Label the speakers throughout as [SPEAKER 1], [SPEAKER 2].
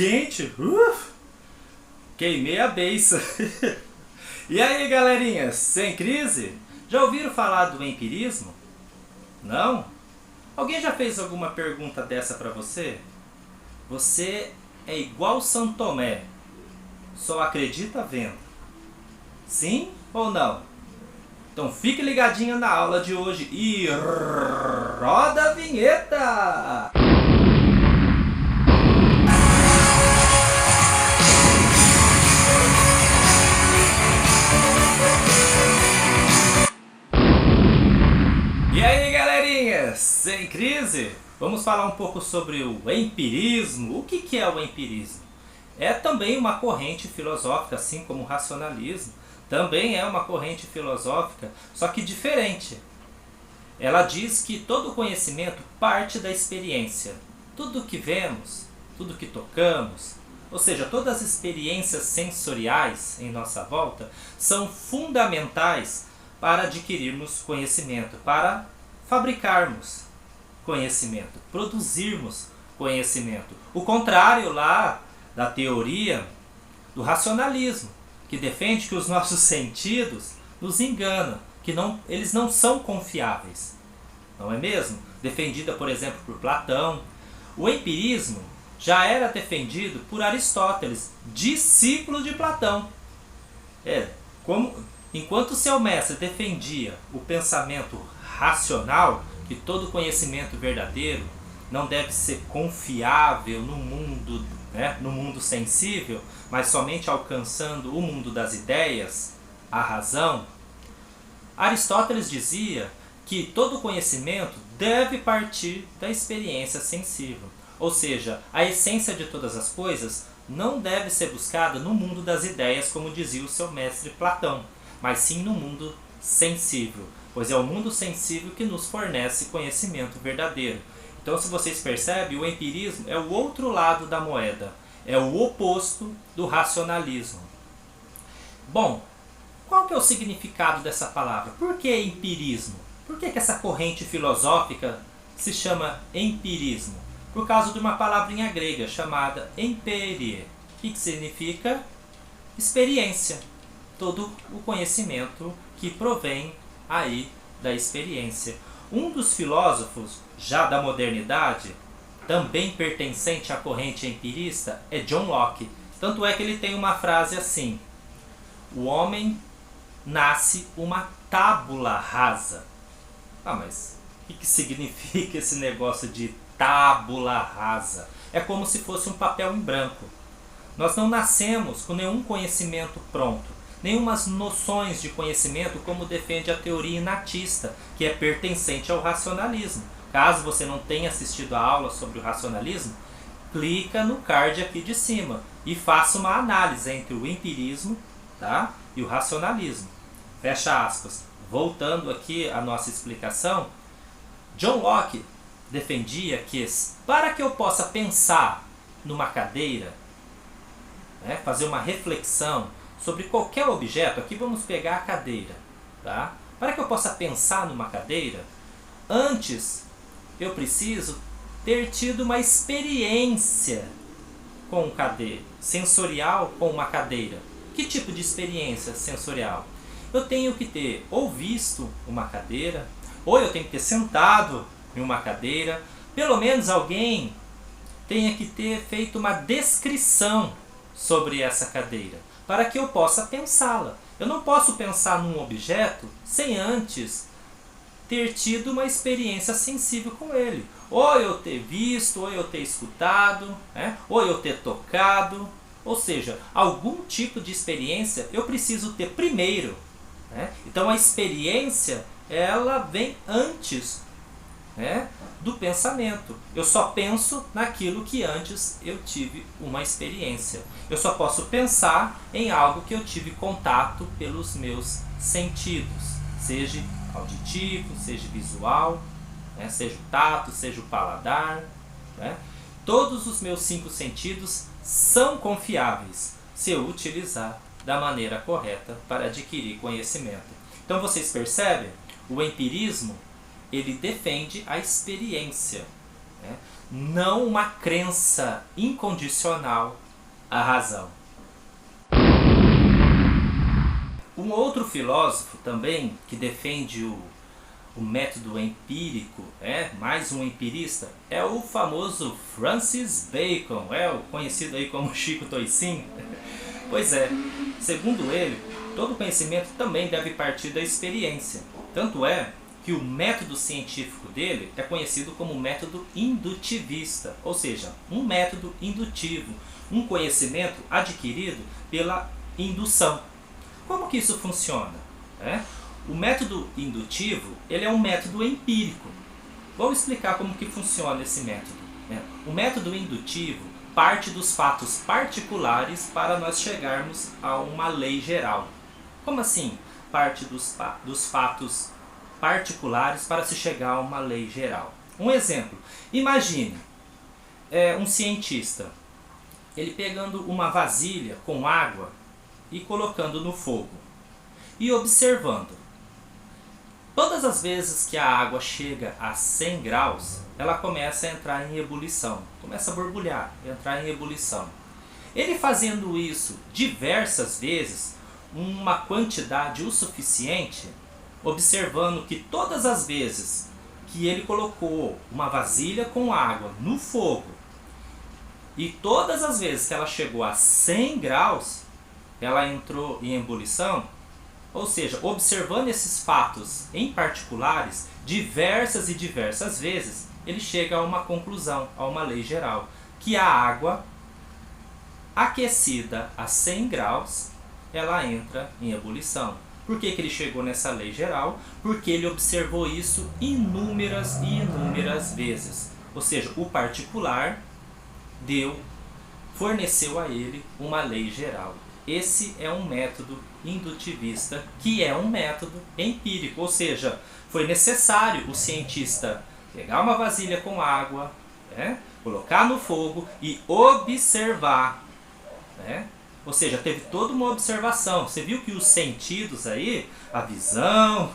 [SPEAKER 1] quente. Queimei a beiça. E aí, galerinha, sem crise? Já ouviram falar do empirismo? Não? Alguém já fez alguma pergunta dessa pra você? Você é igual São Tomé, só acredita vendo. Sim ou não? Então fique ligadinho na aula de hoje e roda a vinheta! E aí, galerinha, sem crise? Vamos falar um pouco sobre o empirismo. O que é o empirismo? É também uma corrente filosófica, assim como o racionalismo. Também é uma corrente filosófica, só que diferente. Ela diz que todo conhecimento parte da experiência. Tudo que vemos, tudo que tocamos, ou seja, todas as experiências sensoriais em nossa volta são fundamentais para adquirirmos conhecimento, para fabricarmos conhecimento, produzirmos conhecimento. O contrário lá da teoria do racionalismo, que defende que os nossos sentidos nos enganam, que eles não são confiáveis. Não é mesmo? Defendida, por exemplo, por Platão. O empirismo já era defendido por Aristóteles, discípulo de Platão. Enquanto seu mestre defendia o pensamento racional, que todo conhecimento verdadeiro não deve ser confiável no mundo, no mundo sensível, mas somente alcançando o mundo das ideias, a razão, Aristóteles dizia que todo conhecimento deve partir da experiência sensível. Ou seja, a essência de todas as coisas não deve ser buscada no mundo das ideias, como dizia o seu mestre Platão, mas sim no mundo sensível, pois é o mundo sensível que nos fornece conhecimento verdadeiro. Então, se vocês percebem, o empirismo é o outro lado da moeda, é o oposto do racionalismo. Bom, qual que é o significado dessa palavra? Por que empirismo? Por que essa corrente filosófica se chama empirismo? Por causa de uma palavrinha grega chamada emperie, que significa experiência. Todo o conhecimento que provém aí da experiência. Um dos filósofos já da modernidade, também pertencente à corrente empirista, é John Locke. Tanto é que ele tem uma frase assim: o homem nasce uma tábula rasa. Mas o que significa esse negócio de tábula rasa? É como se fosse um papel em branco. Nós não nascemos com nenhum conhecimento pronto, nenhumas noções de conhecimento, como defende a teoria inatista, que é pertencente ao racionalismo. Caso você não tenha assistido a aula sobre o racionalismo, clica no card aqui de cima e faça uma análise entre o empirismo, e o racionalismo. Fecha aspas. Voltando aqui à nossa explicação, John Locke defendia que para que eu possa pensar numa cadeira, fazer uma reflexão sobre qualquer objeto, aqui vamos pegar a cadeira, Para que eu possa pensar numa cadeira, antes eu preciso ter tido uma experiência com cadeira, sensorial com uma cadeira. Que tipo de experiência sensorial? Eu tenho que ter ou visto uma cadeira, ou eu tenho que ter sentado em uma cadeira, pelo menos alguém tenha que ter feito uma descrição sobre essa cadeira, para que eu possa pensá-la. Eu não posso pensar num objeto sem antes ter tido uma experiência sensível com ele. Ou eu ter visto, ou eu ter escutado, ou eu ter tocado. Ou seja, algum tipo de experiência eu preciso ter primeiro. Então a experiência, ela vem antes do pensamento. Eu só penso naquilo que antes eu tive uma experiência. Eu só posso pensar em algo que eu tive contato pelos meus sentidos, seja auditivo, seja visual, seja o tato, seja o paladar. Todos os meus 5 sentidos são confiáveis se eu utilizar da maneira correta para adquirir conhecimento. Então vocês percebem? O empirismo, ele defende a experiência. não uma crença incondicional à razão. Um outro filósofo também que defende o método empírico, mais um empirista, é o famoso Francis Bacon, o conhecido aí como Chico Toicinho. Pois é, segundo ele, todo conhecimento também deve partir da experiência. Tanto é que o método científico dele é conhecido como método indutivista, ou seja, um método indutivo, um conhecimento adquirido pela indução. Como que isso funciona? O método indutivo, ele é um método empírico. Vou explicar como que funciona esse método. O método indutivo parte dos fatos particulares para nós chegarmos a uma lei geral. Como assim parte dos fatos particulares para se chegar a uma lei geral? Um exemplo, imagine um cientista, ele pegando uma vasilha com água e colocando no fogo e observando. Todas as vezes que a água chega a 100 graus, ela começa a entrar em ebulição, começa a borbulhar, entrar em ebulição. Ele fazendo isso diversas vezes, uma quantidade o suficiente, observando que todas as vezes que ele colocou uma vasilha com água no fogo e todas as vezes que ela chegou a 100 graus, ela entrou em ebulição, ou seja, observando esses fatos em particulares, diversas e diversas vezes, ele chega a uma conclusão, a uma lei geral, que a água aquecida a 100 graus, ela entra em ebulição. Por que que ele chegou nessa lei geral? Porque ele observou isso inúmeras e inúmeras vezes. Ou seja, o particular forneceu a ele uma lei geral. Esse é um método indutivista, que é um método empírico, ou seja, foi necessário o cientista pegar uma vasilha com água, colocar no fogo e observar, ou seja, teve toda uma observação. Você viu que os sentidos aí, a visão,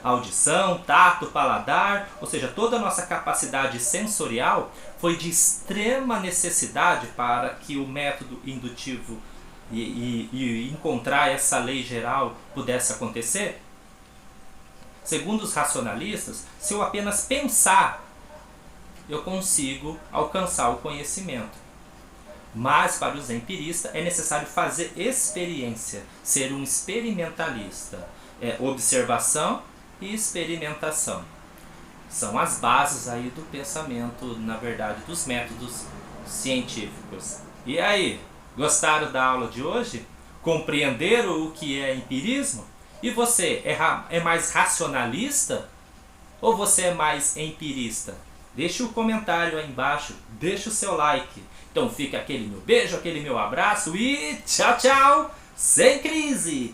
[SPEAKER 1] a audição, tato, paladar, ou seja, toda a nossa capacidade sensorial foi de extrema necessidade para que o método indutivo e encontrar essa lei geral pudesse acontecer? Segundo os racionalistas, se eu apenas pensar, eu consigo alcançar o conhecimento. Mas para os empiristas é necessário fazer experiência, ser um experimentalista. Observação e experimentação. São as bases aí do pensamento, na verdade, dos métodos científicos. E aí? Gostaram da aula de hoje? Compreenderam o que é empirismo? E você é mais racionalista ou você é mais empirista? Deixe o comentário aí embaixo, deixe o seu like. Então fica aquele meu beijo, aquele meu abraço e tchau, tchau, sem crise!